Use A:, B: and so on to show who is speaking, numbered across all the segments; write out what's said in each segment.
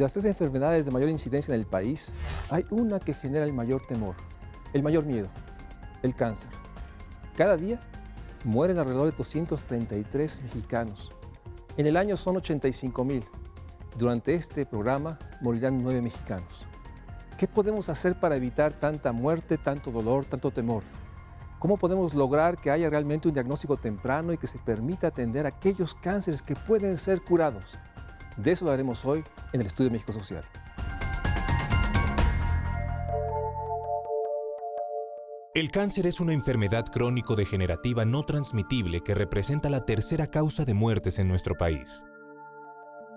A: De las tres enfermedades de mayor incidencia en el país, hay una que genera el mayor temor, el mayor miedo, el cáncer. Cada día mueren alrededor de 233 mexicanos. En el año son 85,000. Durante este programa morirán 9 mexicanos. ¿Qué podemos hacer para evitar tanta muerte, tanto dolor, tanto temor? ¿Cómo podemos lograr que haya realmente un diagnóstico temprano y que se permita atender aquellos cánceres que pueden ser curados? De eso lo haremos hoy en el Estudio México Social.
B: El cáncer es una enfermedad crónico-degenerativa no transmitible que representa la tercera causa de muertes en nuestro país.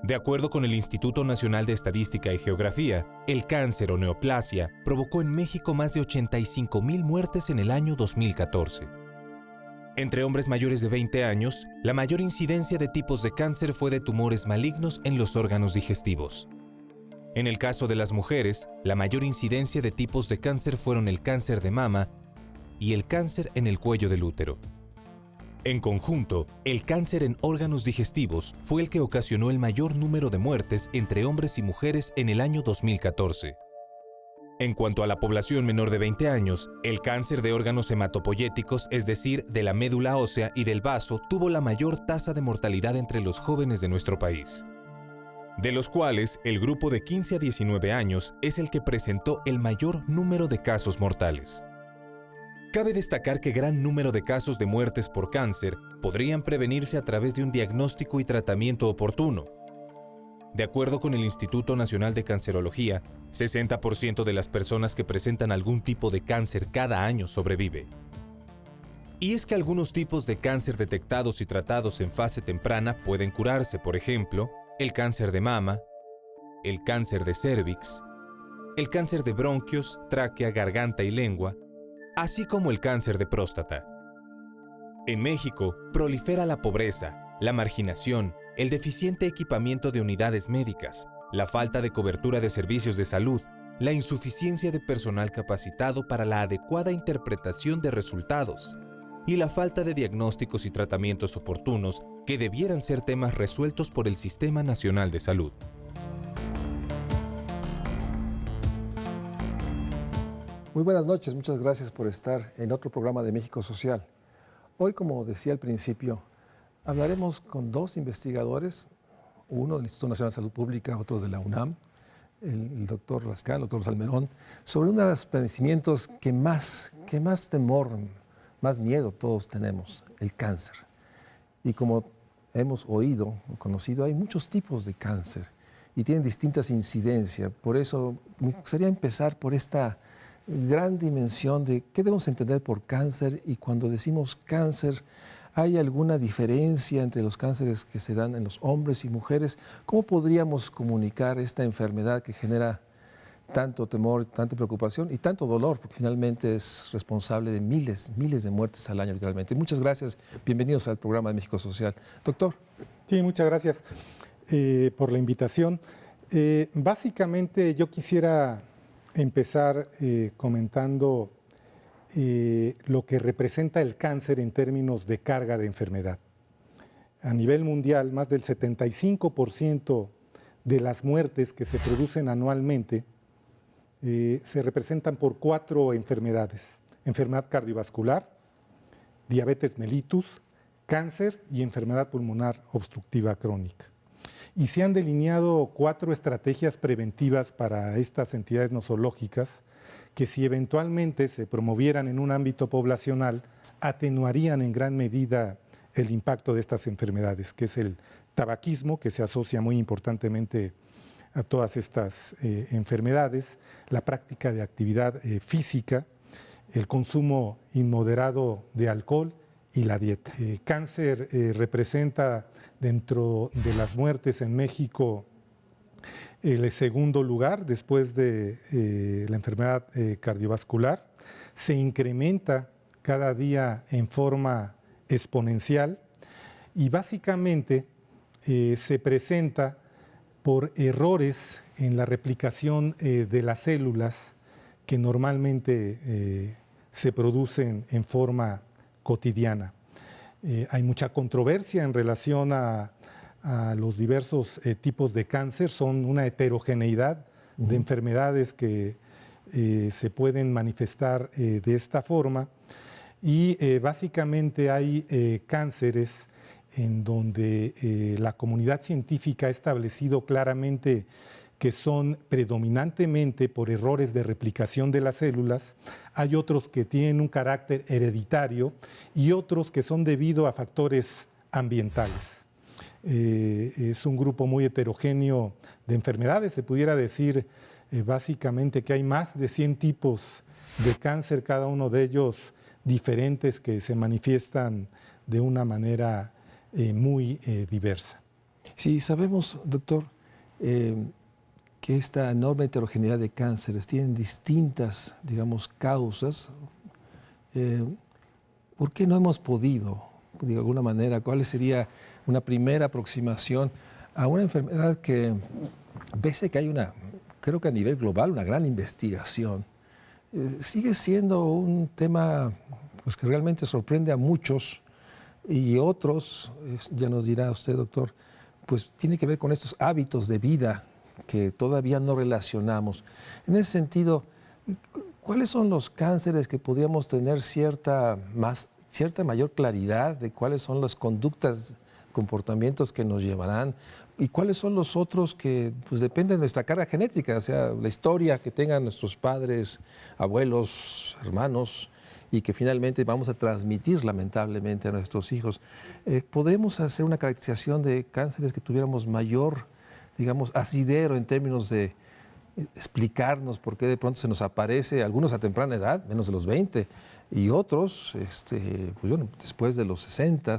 B: De acuerdo con el Instituto Nacional de Estadística y Geografía, el cáncer o neoplasia provocó en México más de 85,000 muertes en el año 2014. Entre hombres mayores de 20 años, la mayor incidencia de tipos de cáncer fue de tumores malignos en los órganos digestivos. En el caso de las mujeres, la mayor incidencia de tipos de cáncer fueron el cáncer de mama y el cáncer en el cuello del útero. En conjunto, el cáncer en órganos digestivos fue el que ocasionó el mayor número de muertes entre hombres y mujeres en el año 2014. En cuanto a la población menor de 20 años, el cáncer de órganos hematopoyéticos, es decir, de la médula ósea y del vaso, tuvo la mayor tasa de mortalidad entre los jóvenes de nuestro país, de los cuales el grupo de 15 a 19 años es el que presentó el mayor número de casos mortales. Cabe destacar que gran número de casos de muertes por cáncer podrían prevenirse a través de un diagnóstico y tratamiento oportuno. De acuerdo con el Instituto Nacional de Cancerología, 60% de las personas que presentan algún tipo de cáncer cada año sobrevive. Y es que algunos tipos de cáncer detectados y tratados en fase temprana pueden curarse, por ejemplo, el cáncer de mama, el cáncer de cérvix, el cáncer de bronquios, tráquea, garganta y lengua, así como el cáncer de próstata. En México, prolifera la pobreza, la marginación, el deficiente equipamiento de unidades médicas, la falta de cobertura de servicios de salud, la insuficiencia de personal capacitado para la adecuada interpretación de resultados y la falta de diagnósticos y tratamientos oportunos que debieran ser temas resueltos por el Sistema Nacional de Salud.
A: Muy buenas noches, muchas gracias por estar en otro programa de México Social. Hoy, como decía al principio, hablaremos con dos investigadores, uno del Instituto Nacional de Salud Pública, otro de la UNAM, el doctor Rascán, el doctor Salmerón, sobre uno de los padecimientos que más temor, más miedo todos tenemos, el cáncer. Y como hemos oído o conocido, hay muchos tipos de cáncer y tienen distintas incidencias. Por eso me gustaría empezar por esta gran dimensión de qué debemos entender por cáncer, y cuando decimos cáncer, ¿hay alguna diferencia entre los cánceres que se dan en los hombres y mujeres? ¿Cómo podríamos comunicar esta enfermedad que genera tanto temor, tanta preocupación y tanto dolor, porque finalmente es responsable de miles de muertes al año, literalmente? Muchas gracias, bienvenidos al programa de México Social. Doctor.
C: Sí, muchas gracias por la invitación. Básicamente yo quisiera empezar comentando lo que representa el cáncer en términos de carga de enfermedad. A nivel mundial, más del 75% de las muertes que se producen anualmente se representan por 4 enfermedades: enfermedad cardiovascular, diabetes mellitus, cáncer y enfermedad pulmonar obstructiva crónica. Y se han delineado 4 estrategias preventivas para estas entidades nosológicas que, si eventualmente se promovieran en un ámbito poblacional, atenuarían en gran medida el impacto de estas enfermedades, que es el tabaquismo, que se asocia muy importantemente a todas estas enfermedades, la práctica de actividad física, el consumo inmoderado de alcohol y la dieta. Cáncer representa dentro de las muertes en México el segundo lugar después de la enfermedad cardiovascular. Se incrementa cada día en forma exponencial y básicamente se presenta por errores en la replicación de las células que normalmente se producen en forma cotidiana. Hay mucha controversia en relación a a los diversos tipos de cáncer. Son una heterogeneidad de enfermedades que se pueden manifestar de esta forma. Y básicamente hay cánceres en donde la comunidad científica ha establecido claramente que son predominantemente por errores de replicación de las células. Hay otros que tienen un carácter hereditario y otros que son debido a factores ambientales. Es un grupo muy heterogéneo de enfermedades. Se pudiera decir básicamente que hay más de 100 tipos de cáncer, cada uno de ellos diferentes, que se manifiestan de una manera muy diversa.
A: Sí, sabemos, doctor, que esta enorme heterogeneidad de cánceres tienen distintas, digamos, causas. ¿Por qué no hemos podido, de alguna manera, cuál sería una primera aproximación a una enfermedad que, pese a que hay creo que a nivel global, una gran investigación, sigue siendo un tema pues, que realmente sorprende a muchos y otros, ya nos dirá usted, doctor, pues tiene que ver con estos hábitos de vida que todavía no relacionamos. En ese sentido, ¿cuáles son los cánceres que podríamos tener cierta mayor claridad de cuáles son las conductas, comportamientos que nos llevarán? ¿Y cuáles son los otros que pues, dependen de nuestra carga genética, o sea, la historia que tengan nuestros padres, abuelos, hermanos, y que finalmente vamos a transmitir lamentablemente a nuestros hijos? ¿Podremos hacer una caracterización de cánceres que tuviéramos mayor, digamos, asidero en términos de explicarnos por qué de pronto se nos aparece, algunos a temprana edad, menos de los 20, y otros pues bueno, después de los 60?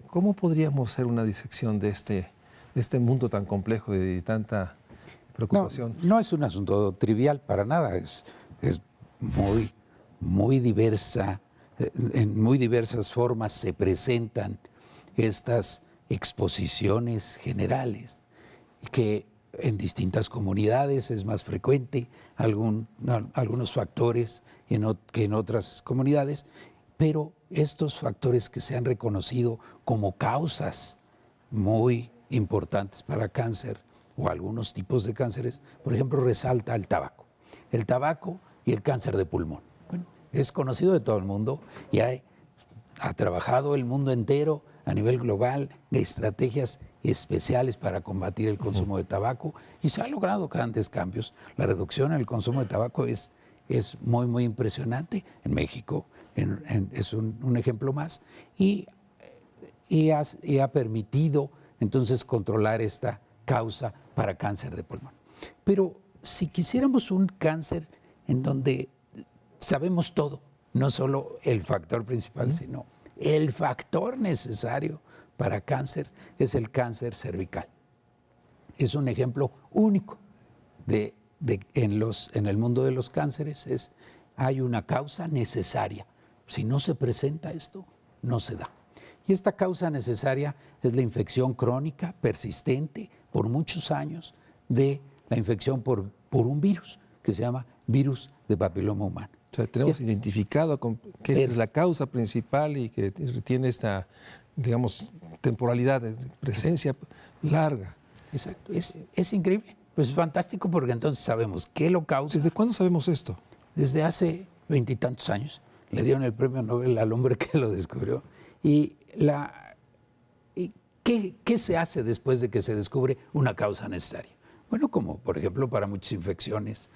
A: ¿Cómo podríamos hacer una disección de este mundo tan complejo y de tanta preocupación?
D: No es un asunto trivial para nada, es muy diversa, en muy diversas formas se presentan estas exposiciones generales, que en distintas comunidades es más frecuente algunos factores que en otras comunidades, pero estos factores que se han reconocido como causas muy importantes para cáncer o algunos tipos de cánceres, por ejemplo, resalta el tabaco y el cáncer de pulmón. Bueno, es conocido de todo el mundo y ha trabajado el mundo entero a nivel global de estrategias especiales para combatir el consumo de tabaco y se han logrado grandes cambios. La reducción en el consumo de tabaco es muy impresionante. En México es un ejemplo más y ha permitido entonces controlar esta causa para cáncer de pulmón. Pero si quisiéramos un cáncer en donde sabemos todo, no solo el factor principal, sino el factor necesario para cáncer, es el cáncer cervical. Es un ejemplo único en el mundo de los cánceres. Hay una causa necesaria. Si no se presenta esto, no se da. Y esta causa necesaria es la infección crónica, persistente, por muchos años, de la infección por un virus que se llama virus de papiloma humano.
A: O sea, tenemos identificado que es la causa principal y que tiene esta, digamos, temporalidad, de presencia larga.
D: Exacto. Es increíble. Pues es fantástico porque entonces sabemos qué lo causa.
A: ¿Desde cuándo sabemos esto?
D: Desde hace 20 y tantos años. Le dieron el premio Nobel al hombre que lo descubrió. ¿Y qué se hace después de que se descubre una causa necesaria? Bueno, como por ejemplo para muchas infecciones,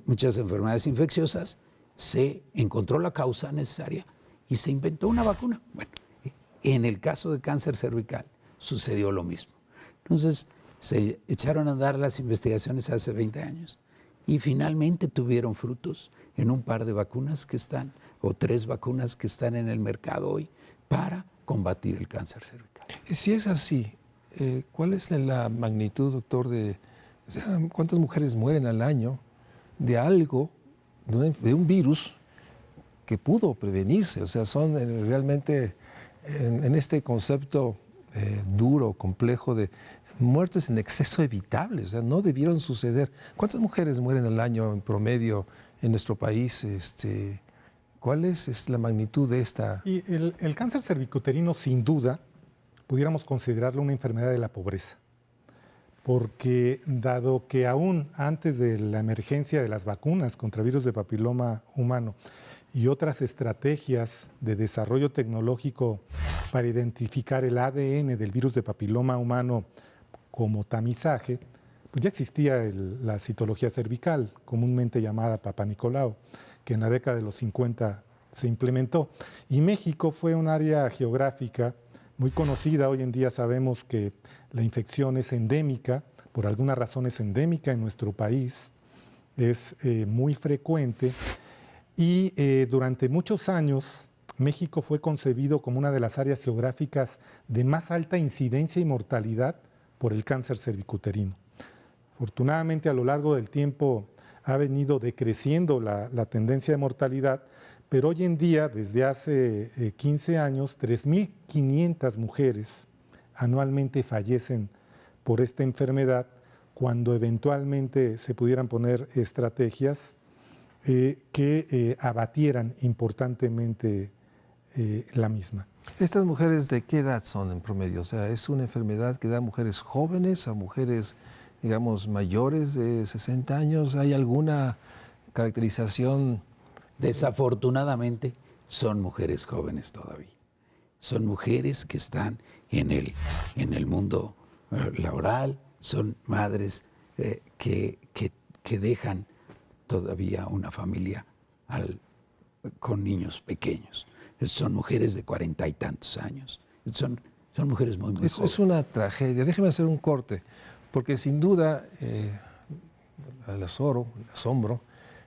D: muchas enfermedades infecciosas, se encontró la causa necesaria y se inventó una vacuna. Bueno, en el caso de cáncer cervical sucedió lo mismo. Entonces, se echaron a andar las investigaciones hace 20 años y finalmente tuvieron frutos en un par de vacunas que están, o 3 vacunas que están en el mercado hoy para combatir el cáncer cervical.
A: Si es así, ¿cuál es la magnitud, doctor, o sea, cuántas mujeres mueren al año de algo, de un virus que pudo prevenirse? O sea, son realmente en este concepto duro, complejo de muertes en exceso evitables, o sea, no debieron suceder. ¿Cuántas mujeres mueren al año en promedio en nuestro país? ¿Cuál es la magnitud de esta?
C: Y el cáncer cervicuterino, sin duda, pudiéramos considerarlo una enfermedad de la pobreza, porque dado que aún antes de la emergencia de las vacunas contra virus de papiloma humano y otras estrategias de desarrollo tecnológico para identificar el ADN del virus de papiloma humano como tamizaje, pues ya existía la citología cervical, comúnmente llamada Papa Nicolau, que en la década de los 50 se implementó. Y México fue un área geográfica muy conocida. Hoy en día sabemos que la infección es endémica, por alguna razón es endémica en nuestro país, es muy frecuente. Y durante muchos años, México fue concebido como una de las áreas geográficas de más alta incidencia y mortalidad por el cáncer cervicuterino. Afortunadamente, a lo largo del tiempo ha venido decreciendo la tendencia de mortalidad, pero hoy en día, desde hace 15 años, 3.500 mujeres anualmente fallecen por esta enfermedad, cuando eventualmente se pudieran poner estrategias que abatieran importantemente la misma.
A: ¿Estas mujeres de qué edad son en promedio? O sea, ¿es una enfermedad que da a mujeres jóvenes, a mujeres, digamos, mayores de 60 años? ¿Hay alguna caracterización?
D: Desafortunadamente, son mujeres jóvenes todavía. Son mujeres que están en el mundo laboral, son madres que dejan todavía una familia con niños pequeños. Son mujeres de 40 y tantos años. Son mujeres muy jóvenes.
A: Es una tragedia. Déjeme hacer un corte, porque sin duda el asombro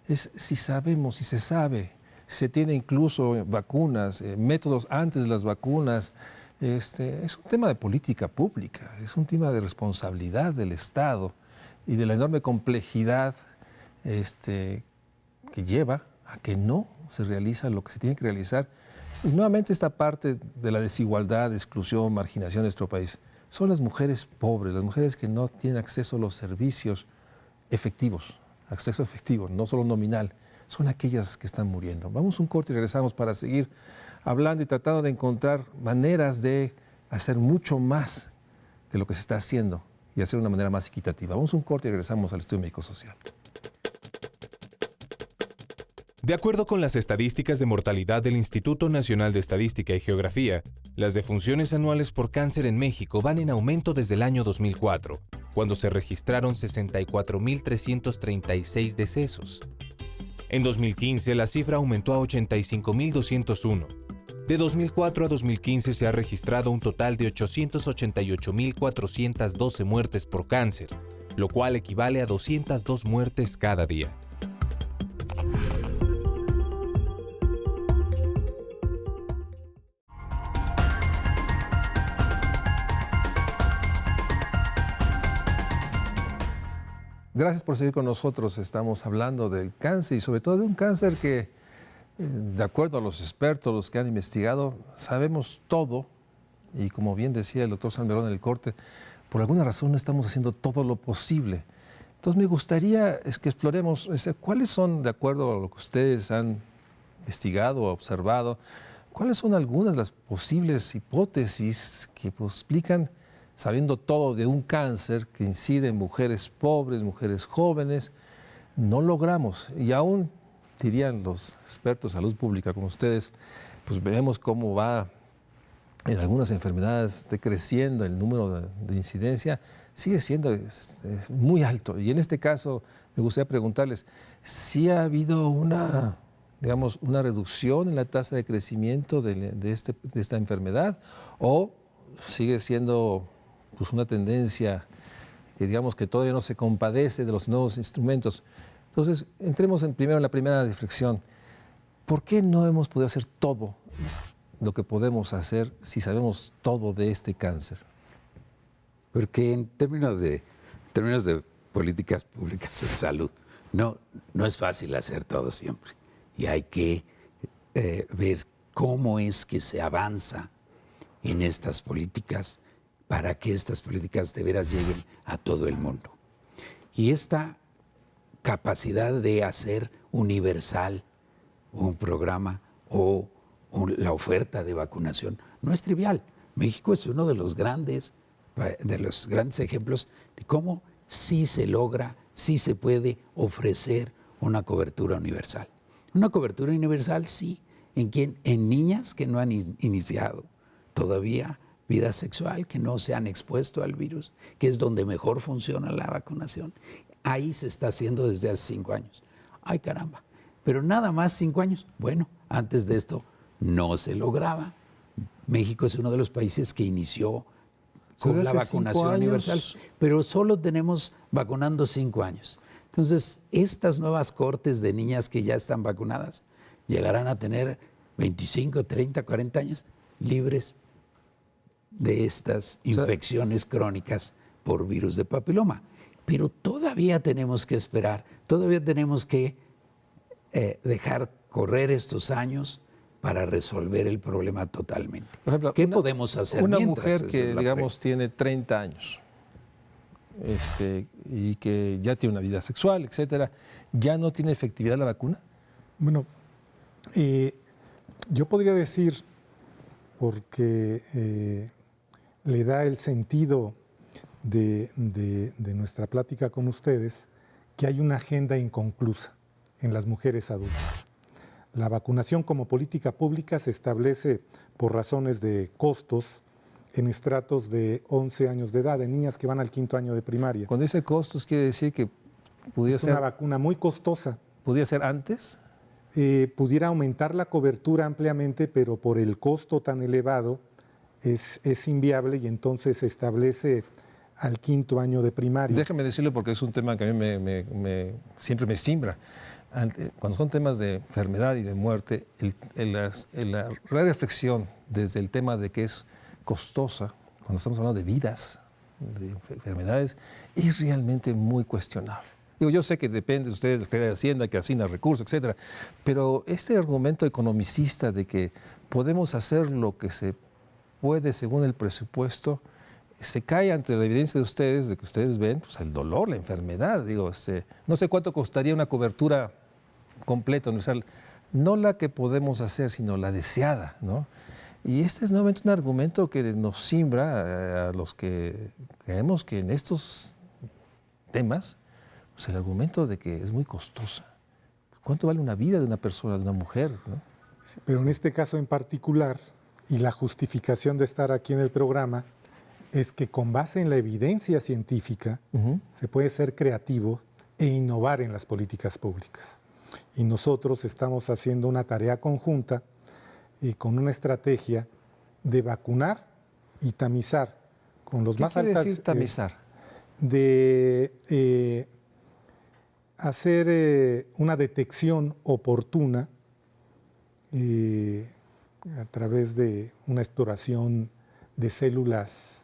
A: es si sabemos, si se sabe, si se tiene incluso vacunas, métodos antes de las vacunas. Es un tema de política pública, es un tema de responsabilidad del Estado y de la enorme complejidad que lleva a que no se realiza lo que se tiene que realizar. Y nuevamente esta parte de la desigualdad, exclusión, marginación de nuestro país, son las mujeres pobres, las mujeres que no tienen acceso a los servicios efectivos, acceso efectivo, no solo nominal, son aquellas que están muriendo. Vamos a un corte y regresamos para seguir hablando y tratando de encontrar maneras de hacer mucho más que lo que se está haciendo y hacer de una manera más equitativa. Vamos a un corte y regresamos al Estudio Médico Social.
B: De acuerdo con las estadísticas de mortalidad del Instituto Nacional de Estadística y Geografía, las defunciones anuales por cáncer en México van en aumento desde el año 2004, cuando se registraron 64.336 decesos. En 2015, la cifra aumentó a 85.201. De 2004 a 2015 se ha registrado un total de 888.412 muertes por cáncer, lo cual equivale a 202 muertes cada día.
A: Gracias por seguir con nosotros. Estamos hablando del cáncer y sobre todo de un cáncer que, de acuerdo a los expertos, los que han investigado, sabemos todo. Y como bien decía el doctor Salmerón en el corte, por alguna razón no estamos haciendo todo lo posible. Entonces me gustaría que exploremos cuáles son, de acuerdo a lo que ustedes han investigado o observado, cuáles son algunas de las posibles hipótesis que explican, sabiendo todo de un cáncer que incide en mujeres pobres, mujeres jóvenes, no logramos, y aún dirían los expertos de salud pública como ustedes, pues vemos cómo va en algunas enfermedades decreciendo el número de incidencia, sigue siendo es muy alto. Y en este caso me gustaría preguntarles si ha habido una reducción en la tasa de crecimiento de esta enfermedad, o sigue siendo pues una tendencia que digamos que todavía no se compadece de los nuevos instrumentos. Entonces, entremos primero en la primera reflexión. ¿Por qué no hemos podido hacer todo lo que podemos hacer si sabemos todo de este cáncer?
D: Porque en términos de políticas públicas en salud, no es fácil hacer todo siempre. Y hay que ver cómo es que se avanza en estas políticas para que estas políticas de veras lleguen a todo el mundo. Y esta capacidad de hacer universal un programa o la oferta de vacunación no es trivial. México es uno de los grandes ejemplos de cómo sí se logra, sí se puede ofrecer una cobertura universal. Una cobertura universal, sí, en niñas que no han iniciado todavía vida sexual, que no se han expuesto al virus, que es donde mejor funciona la vacunación. Ahí se está haciendo desde hace 5 años. ¡Ay, caramba! Pero nada más 5 años. Bueno, antes de esto no se lograba. México es uno de los países que inició con la vacunación universal, pero solo tenemos vacunando 5 años. Entonces, estas nuevas cohortes de niñas que ya están vacunadas llegarán a tener 25, 30, 40 años libres de estas infecciones crónicas por virus de papiloma. Pero todavía tenemos que esperar, todavía tenemos que dejar correr estos años para resolver el problema totalmente.
A: Por ejemplo,
D: ¿Qué podemos hacer
A: una
D: mientras?
A: mujer que, digamos, tiene 30 años y que ya tiene una vida sexual, etcétera, ¿ya no tiene efectividad la vacuna?
C: Bueno, yo podría decir, porque le da el sentido de nuestra plática con ustedes, que hay una agenda inconclusa en las mujeres adultas. La vacunación como política pública se establece por razones de costos en estratos de 11 años de edad, en niñas que van al 5º año de primaria.
A: Cuando dice costos, quiere decir que pudiera
C: Es una vacuna muy costosa.
A: ¿Podría ser antes?
C: Pudiera aumentar la cobertura ampliamente, pero por el costo tan elevado es inviable y entonces se establece al 5º año de primaria.
A: Déjeme decirlo porque es un tema que a mí siempre me simbra. Cuando son temas de enfermedad y de muerte, la reflexión desde el tema de que es costosa, cuando estamos hablando de vidas, de enfermedades, es realmente muy cuestionable. Digo, yo sé que depende de ustedes, de Hacienda, que asigna recursos, etcétera, pero este argumento economicista de que podemos hacer lo que se puede según el presupuesto, se cae ante la evidencia de ustedes, de que ustedes ven pues, el dolor, la enfermedad. Digo, no sé cuánto costaría una cobertura completa, universal, no la que podemos hacer, sino la deseada, ¿no? Y este es nuevamente un argumento que nos simbra a los que creemos que en estos temas, pues el argumento de que es muy costosa. ¿Cuánto vale una vida de una persona, de una mujer, ¿no?
C: Sí, pero en este caso en particular, y la justificación de estar aquí en el programa, es que con base en la evidencia científica se puede ser creativo e innovar en las políticas públicas. Y nosotros estamos haciendo una tarea conjunta con una estrategia de vacunar y tamizar con los más altas...
A: ¿Qué quiere decir tamizar?
C: De hacer una detección oportuna a través de una exploración de células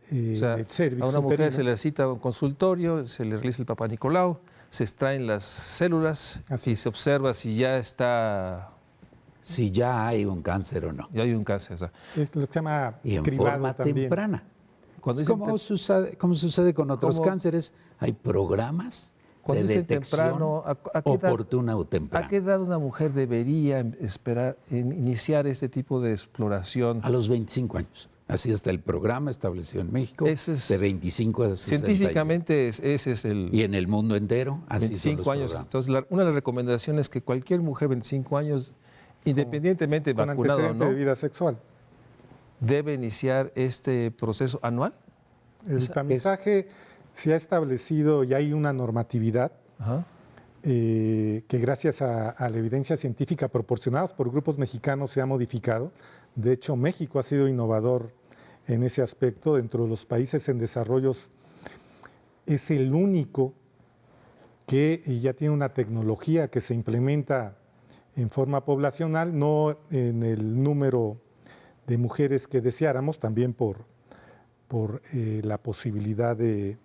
C: del cervix
A: a una mujer
C: uterino.
A: se le cita a un consultorio, se le realiza el Papá Nicolau, se extraen las células y se observa si ya está...
D: Si ya hay un cáncer o no.
A: Ya hay un cáncer. O sea.
C: Es lo que se llama
D: y en
C: cribado
D: forma
C: también.
D: temprana.
A: Cuando
D: Como sucede con otros cánceres, hay programas de detección
A: temprano,
D: oportuna o temprana.
A: ¿A qué edad una mujer debería iniciar este tipo de exploración?
D: A los 25 años. Así está el programa establecido en México, de 25 a 60.
A: Científicamente ese es el...
D: Y en el mundo entero, así
A: 25
D: son los
A: años.
D: programas.
A: Entonces, una de las recomendaciones es que cualquier mujer de 25 años, independientemente
C: con
A: vacunada o
C: antecedente
A: no,
C: de vida sexual.
A: debe iniciar este proceso anual.
C: El tamizaje se ha establecido y hay una normatividad que gracias a la evidencia científica proporcionada por grupos mexicanos se ha modificado. De hecho, México ha sido innovador en ese aspecto. Dentro de los países en desarrollo es el único que ya tiene una tecnología que se implementa en forma poblacional, no en el número de mujeres que deseáramos, también por la posibilidad de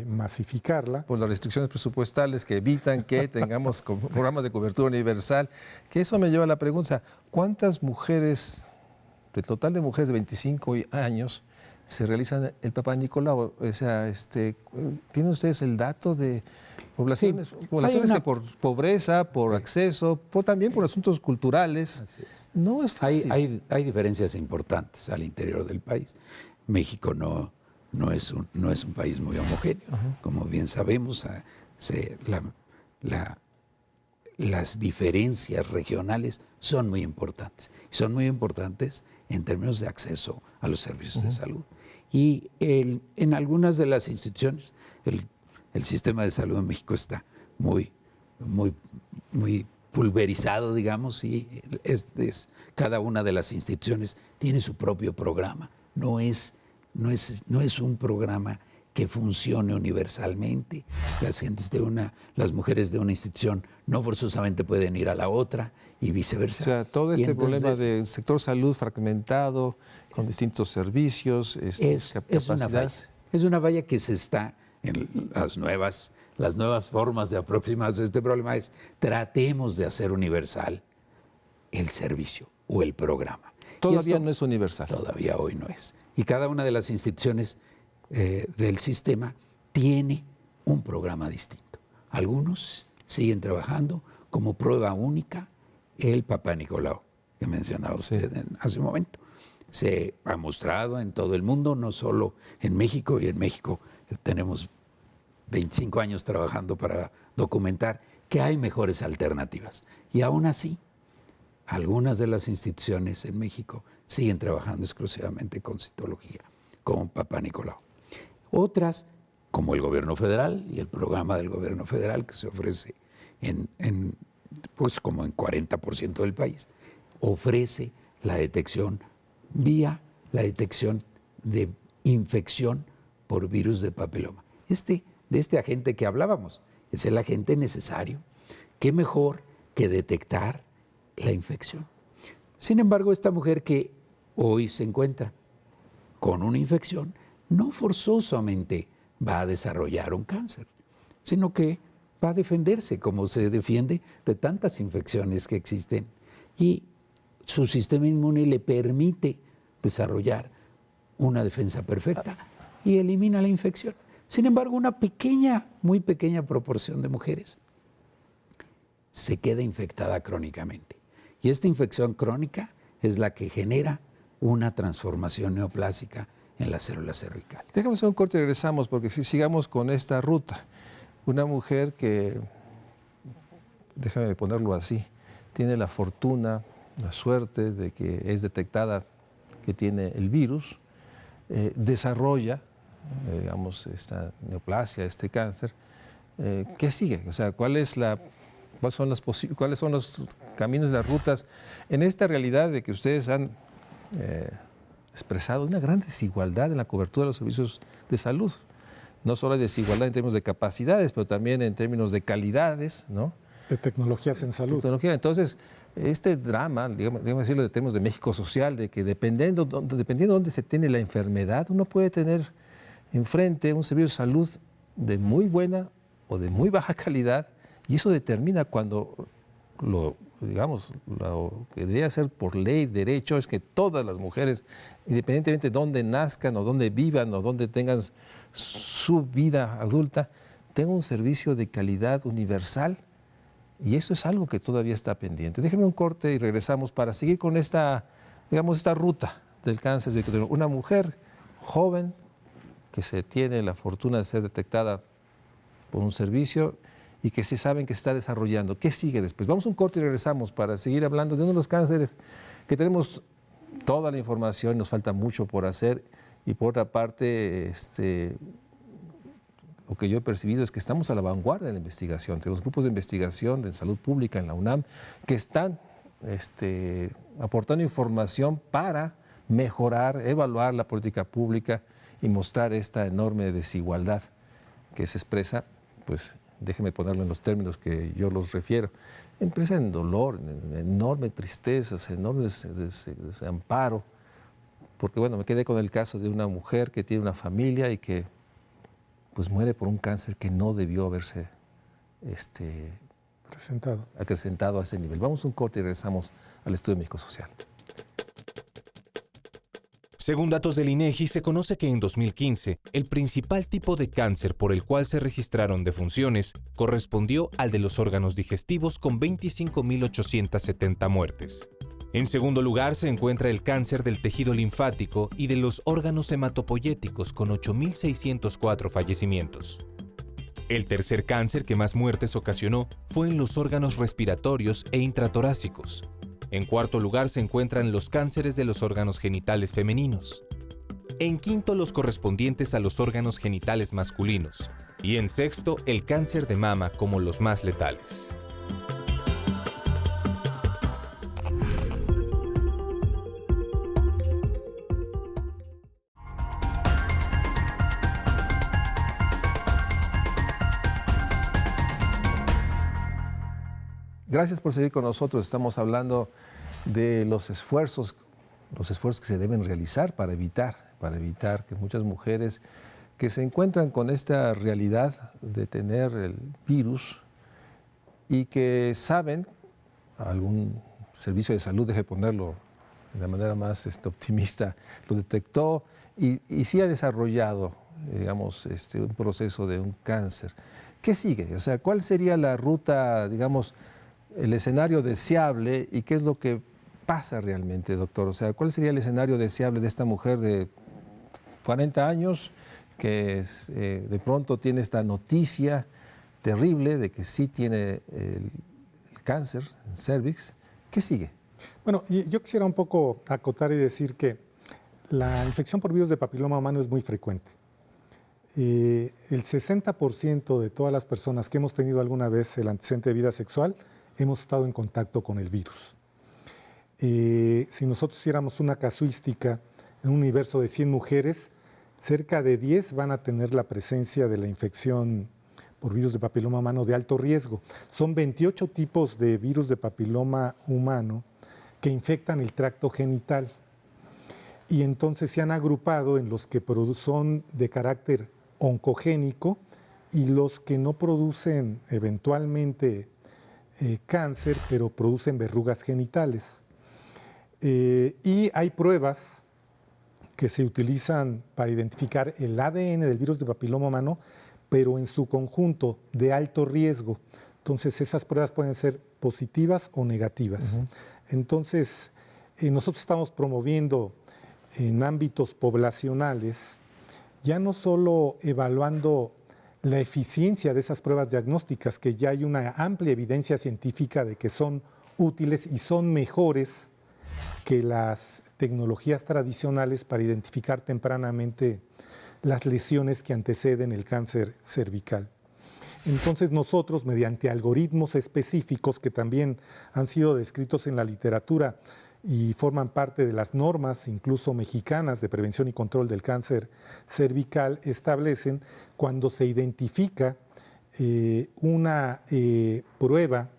C: masificarla.
A: Por las restricciones presupuestales que evitan que tengamos programas de cobertura universal, que eso me lleva a la pregunta, ¿cuántas mujeres, del total de mujeres de 25 años, se realizan el Papá Nicolau. O sea, ¿tienen ustedes el dato de poblaciones, poblaciones que por pobreza, por acceso, también por asuntos culturales? No es fácil.
D: Hay diferencias importantes al interior del país. México no es un país muy homogéneo. Como bien sabemos, las diferencias regionales son muy importantes. Son muy importantes en términos de acceso a los servicios de salud. Y en algunas de las instituciones, el sistema de salud en México está muy pulverizado, digamos, y cada una de las instituciones tiene su propio programa. No es un programa que funcione universalmente. Las mujeres de una institución no forzosamente pueden ir a la otra y viceversa.
A: O sea, todo problema del sector salud fragmentado, con distintos servicios, capacidades.
D: Es una falla que se está en las nuevas formas de aproximarse a este problema. Tratemos de hacer universal el servicio o el programa.
A: Todavía no es universal.
D: Todavía hoy no es. Y cada una de las instituciones del sistema tiene un programa distinto. Algunos siguen trabajando como prueba única el Papá Nicolau, que mencionaba usted hace un momento. Se ha mostrado en todo el mundo, no solo en México, y en México tenemos 25 años trabajando para documentar que hay mejores alternativas. Y aún así, algunas de las instituciones en México siguen trabajando exclusivamente con citología, con Papá Nicolau. Otras, como el gobierno federal y el programa del gobierno federal que se ofrece pues como en 40% del país, ofrece la detección de infección por virus de papiloma. De este agente que hablábamos, es el agente necesario. ¿Qué mejor que detectar la infección? Sin embargo, esta mujer que hoy se encuentra con una infección, no forzosamente va a desarrollar un cáncer, sino que va a defenderse como se defiende de tantas infecciones que existen. Y su sistema inmune le permite desarrollar una defensa perfecta y elimina la infección. Sin embargo, una muy pequeña proporción de mujeres se queda infectada crónicamente. Y esta infección crónica es la que genera una transformación neoplásica en las células cervicales.
A: Déjame hacer un corte y regresamos, porque si sigamos con esta ruta, una mujer que, déjame ponerlo así, tiene la fortuna, la suerte de que es detectada que tiene el virus, desarrolla, digamos, esta neoplasia, este cáncer, ¿qué sigue? O sea, ¿cuáles son los caminos, las rutas en esta realidad de que ustedes han expresado una gran desigualdad en la cobertura de los servicios de salud? No solo hay desigualdad en términos de capacidades, pero también en términos de calidades, ¿no?
C: De tecnologías en salud.
A: Entonces, este drama, digamos decirlo de términos de México social, de que dependiendo de dónde se tiene la enfermedad, uno puede tener enfrente un servicio de salud de muy buena o de muy baja calidad, y eso determina cuando lo que debería ser por ley, derecho, es que todas las mujeres, independientemente de dónde nazcan o dónde vivan o dónde tengan su vida adulta, tengan un servicio de calidad universal, y eso es algo que todavía está pendiente. Déjeme un corte y regresamos para seguir con esta ruta del cáncer. Una mujer joven que se tiene la fortuna de ser detectada por un servicio y que se saben que se está desarrollando. ¿Qué sigue después? Vamos a un corte y regresamos para seguir hablando de uno de los cánceres que tenemos toda la información, nos falta mucho por hacer, y por otra parte, lo que yo he percibido es que estamos a la vanguardia de la investigación. Tenemos grupos de investigación de salud pública en la UNAM que están aportando información para mejorar, evaluar la política pública y mostrar esta enorme desigualdad que se expresa, pues déjeme ponerlo en los términos que yo los refiero, empresa en dolor, en enorme tristeza, enorme desamparo, porque bueno, me quedé con el caso de una mujer que tiene una familia y que pues muere por un cáncer que no debió haberse acrecentado a ese nivel. Vamos a un corte y regresamos al Estudio México Social.
B: Según datos del INEGI, se conoce que en 2015, el principal tipo de cáncer por el cual se registraron defunciones correspondió al de los órganos digestivos con 25.870 muertes. En segundo lugar se encuentra el cáncer del tejido linfático y de los órganos hematopoyéticos con 8.604 fallecimientos. El tercer cáncer que más muertes ocasionó fue en los órganos respiratorios e intratorácicos. En cuarto lugar se encuentran los cánceres de los órganos genitales femeninos. En quinto, los correspondientes a los órganos genitales masculinos. Y en sexto, el cáncer de mama como los más letales.
A: Gracias por seguir con nosotros. Estamos hablando de los esfuerzos que se deben realizar para evitar que muchas mujeres que se encuentran con esta realidad de tener el virus y que saben, algún servicio de salud, deje ponerlo de la manera más optimista, lo detectó y sí ha desarrollado, digamos, un proceso de un cáncer. ¿Qué sigue? O sea, ¿cuál sería la ruta, digamos, el escenario deseable y qué es lo que pasa realmente, doctor? O sea, ¿cuál sería el escenario deseable de esta mujer de 40 años que de pronto tiene esta noticia terrible de que sí tiene el cáncer en cervix? ¿Qué sigue?
C: Bueno, yo quisiera un poco acotar y decir que la infección por virus de papiloma humano es muy frecuente. El 60% de todas las personas que hemos tenido alguna vez el antecedente de vida sexual hemos estado en contacto con el virus. Si nosotros hiciéramos una casuística en un universo de 100 mujeres, cerca de 10 van a tener la presencia de la infección por virus de papiloma humano de alto riesgo. Son 28 tipos de virus de papiloma humano que infectan el tracto genital. Y entonces se han agrupado en los que son de carácter oncogénico y los que no producen eventualmente cáncer, pero producen verrugas genitales. Y hay pruebas que se utilizan para identificar el ADN del virus de papiloma humano, pero en su conjunto de alto riesgo. Entonces, esas pruebas pueden ser positivas o negativas. Entonces, nosotros estamos promoviendo en ámbitos poblacionales, ya no solo evaluando la eficiencia de esas pruebas diagnósticas, que ya hay una amplia evidencia científica de que son útiles y son mejores que las tecnologías tradicionales para identificar tempranamente las lesiones que anteceden el cáncer cervical. Entonces nosotros, mediante algoritmos específicos que también han sido descritos en la literatura y forman parte de las normas, incluso mexicanas, de prevención y control del cáncer cervical, establecen cuando se identifica una prueba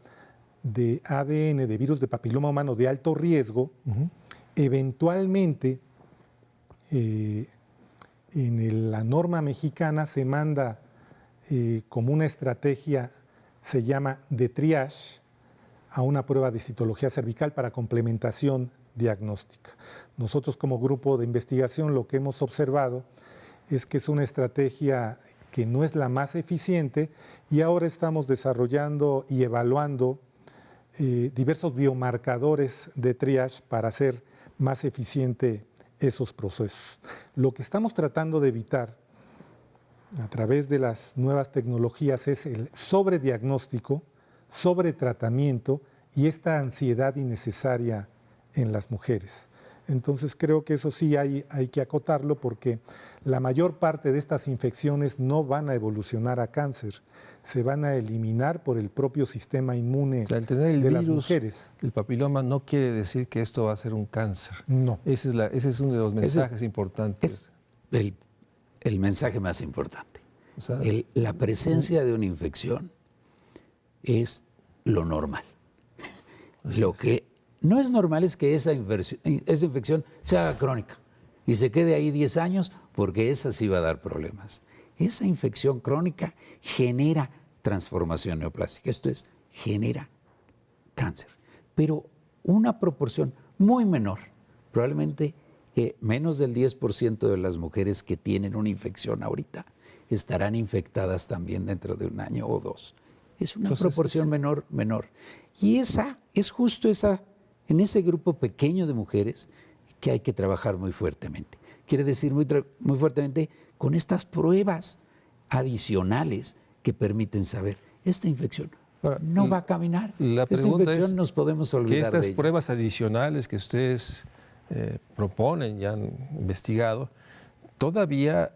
C: de ADN de virus de papiloma humano de alto riesgo, eventualmente en la norma mexicana se manda como una estrategia, se llama de triage, a una prueba de citología cervical para complementación diagnóstica. Nosotros como grupo de investigación lo que hemos observado es que es una estrategia que no es la más eficiente y ahora estamos desarrollando y evaluando diversos biomarcadores de triage para hacer más eficiente esos procesos. Lo que estamos tratando de evitar a través de las nuevas tecnologías es el sobrediagnóstico, sobretratamiento y esta ansiedad innecesaria en las mujeres. Entonces creo que eso sí hay que acotarlo porque la mayor parte de estas infecciones no van a evolucionar a cáncer, se van a eliminar por el propio sistema inmune, o sea, el tener el de virus, las mujeres.
A: El papiloma no quiere decir que esto va a ser un cáncer.
C: No.
A: Ese es uno de los mensajes importantes.
D: Es el mensaje más importante. O sea, la presencia de una infección es lo normal. Lo que no es normal es que esa infección se haga crónica y se quede ahí 10 años porque esa sí va a dar problemas. Esa infección crónica genera transformación neoplástica, esto es, genera cáncer. Pero una proporción muy menor, probablemente menos del 10% de las mujeres que tienen una infección ahorita estarán infectadas también dentro de un año o dos. Es una proporción menor. Y esa es justo en ese grupo pequeño de mujeres que hay que trabajar muy fuertemente. Quiere decir muy fuertemente con estas pruebas adicionales que permiten saber, esta infección no va a caminar.
A: La
D: Esta
A: pregunta
D: infección
A: es
D: nos podemos olvidar
A: que estas
D: de ella.
A: pruebas adicionales que ustedes proponen y han investigado, todavía,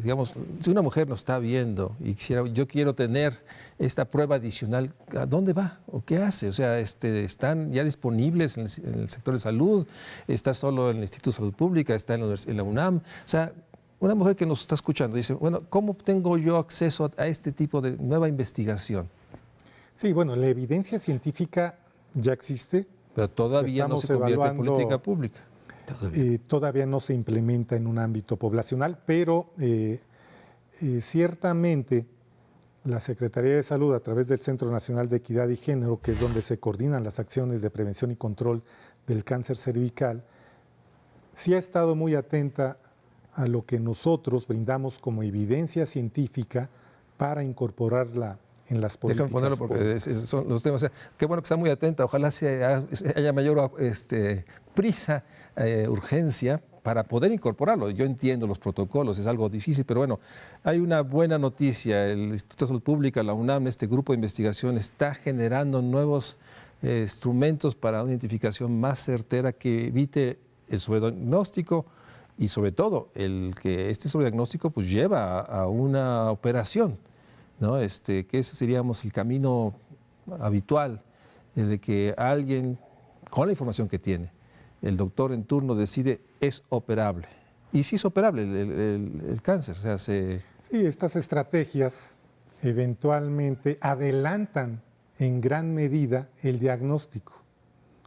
A: digamos, si una mujer nos está viendo y yo quiero tener esta prueba adicional, ¿a dónde va o qué hace? O sea, ¿están ya disponibles en el sector de salud? ¿Está solo en el Instituto de Salud Pública? ¿Está en la UNAM? O sea, una mujer que nos está escuchando dice, bueno, ¿cómo tengo yo acceso a este tipo de nueva investigación?
C: Sí, bueno, la evidencia científica ya existe.
A: Pero todavía no se convierte en política pública.
C: Todavía no se implementa en un ámbito poblacional, pero ciertamente la Secretaría de Salud, a través del Centro Nacional de Equidad y Género, que es donde se coordinan las acciones de prevención y control del cáncer cervical, sí ha estado muy atenta a lo que nosotros brindamos como evidencia científica para incorporarla en las políticas.
A: Déjame ponerlo porque son los temas. O sea, qué bueno que está muy atenta. Ojalá haya mayor prisa, urgencia para poder incorporarlo. Yo entiendo los protocolos, es algo difícil, pero bueno, hay una buena noticia. El Instituto de Salud Pública, la UNAM, este grupo de investigación está generando nuevos instrumentos para una identificación más certera que evite el sobrediagnóstico y sobre todo el que este sobrediagnóstico pues lleva a una operación, ¿no? Que ese seríamos el camino habitual, el de que alguien, con la información que tiene, el doctor en turno decide es operable. Y sí es operable el cáncer. O sea, Sí,
C: estas estrategias eventualmente adelantan en gran medida el diagnóstico.